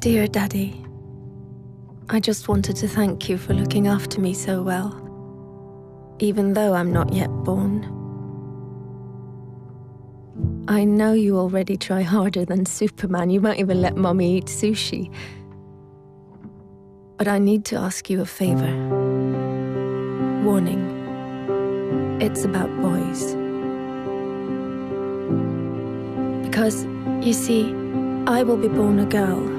Dear Daddy, I just wanted to thank you for looking after me so well, even though I'm not yet born. I know you already try harder than Superman. You might even let Mommy eat sushi. But I need to ask you a favor. Warning. It's about boys. Because, you see, I will be born a girl,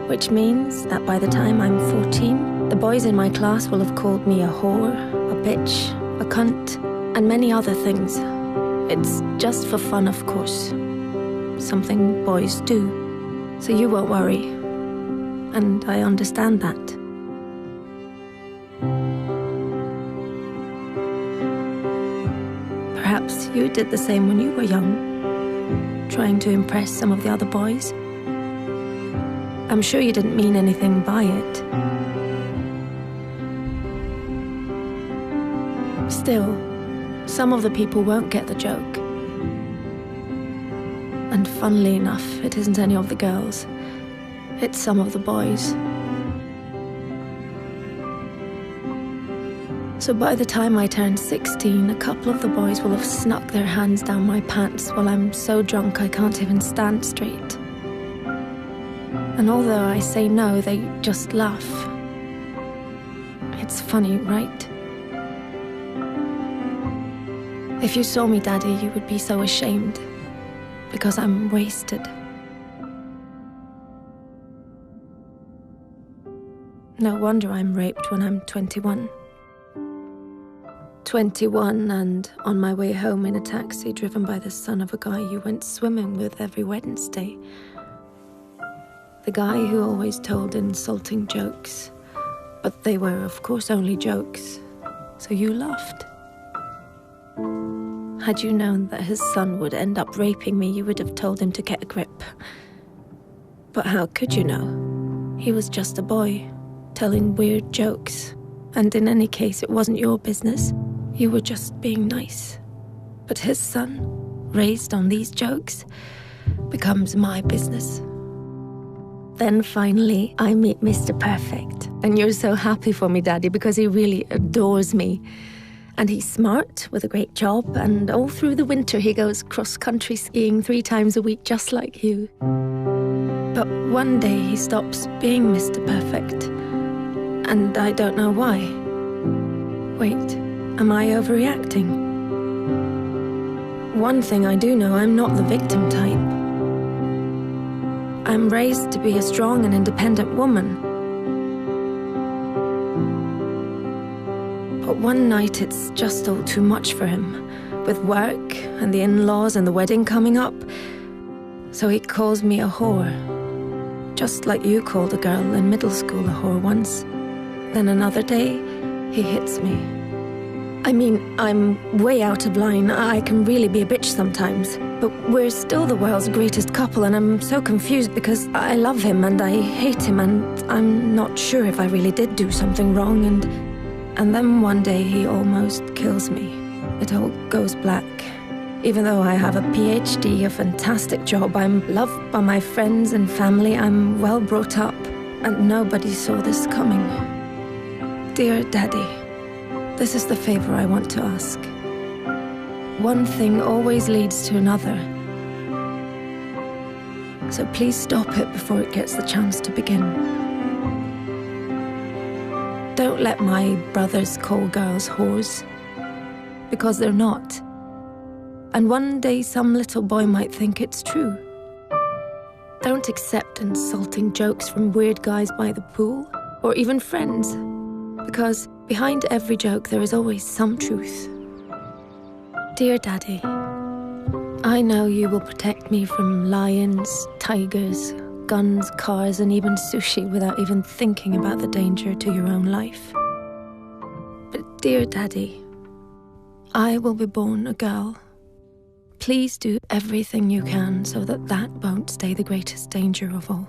which means that by the time I'm 14, the boys in my class will have called me a whore, a bitch, a cunt, and many other things. It's just for fun, of course. Something boys do. So you won't worry. And I understand that. Perhaps you did the same when you were young, trying to impress some of the other boys. I'm sure you didn't mean anything by it. Still, some of the people won't get the joke. And funnily enough, it isn't any of the girls. It's some of the boys. So by the time I turn 16, a couple of the boys will have snuck their hands down my pants while I'm so drunk I can't even stand straight. And although I say no, they just laugh. It's funny, right? If you saw me, Daddy, you would be so ashamed, because I'm wasted. No wonder I'm raped when I'm 21. 21 and on my way home in a taxi driven by the son of a guy you went swimming with every Wednesday. The guy who always told insulting jokes, but they were of course only jokes, so you laughed. Had you known that his son would end up raping me, you would have told him to get a grip. But how could you know? He was just a boy, telling weird jokes. And in any case, it wasn't your business. You were just being nice. But his son, raised on these jokes, becomes my business. Then finally, I meet Mr. Perfect. And you're so happy for me, Daddy, because he really adores me. And he's smart, with a great job, and all through the winter he goes cross-country skiing 3 times a week, just like you. But one day he stops being Mr. Perfect. And I don't know why. Wait, am I overreacting? One thing I do know, I'm not the victim type. I'm raised to be a strong and independent woman. But one night it's just all too much for him, with work and the in-laws and the wedding coming up. So he calls me a whore, just like you called a girl in middle school a whore once. Then another day, he hits me. I mean, I'm way out of line. I can really be a bitch sometimes. But we're still the world's greatest couple, and I'm so confused because I love him and I hate him, and I'm not sure if I really did do something wrong. And then one day he almost kills me. It all goes black. Even though I have a PhD, a fantastic job, I'm loved by my friends and family, I'm well brought up, and nobody saw this coming. Dear Daddy, this is the favor I want to ask. One thing always leads to another. So please stop it before it gets the chance to begin. Don't let my brothers call girls whores, because they're not. And one day some little boy might think it's true. Don't accept insulting jokes from weird guys by the pool, or even friends. Because behind every joke there is always some truth. Dear Daddy, I know you will protect me from lions, tigers, guns, cars, and even sushi without even thinking about the danger to your own life. But dear Daddy, I will be born a girl. Please do everything you can so that that won't stay the greatest danger of all.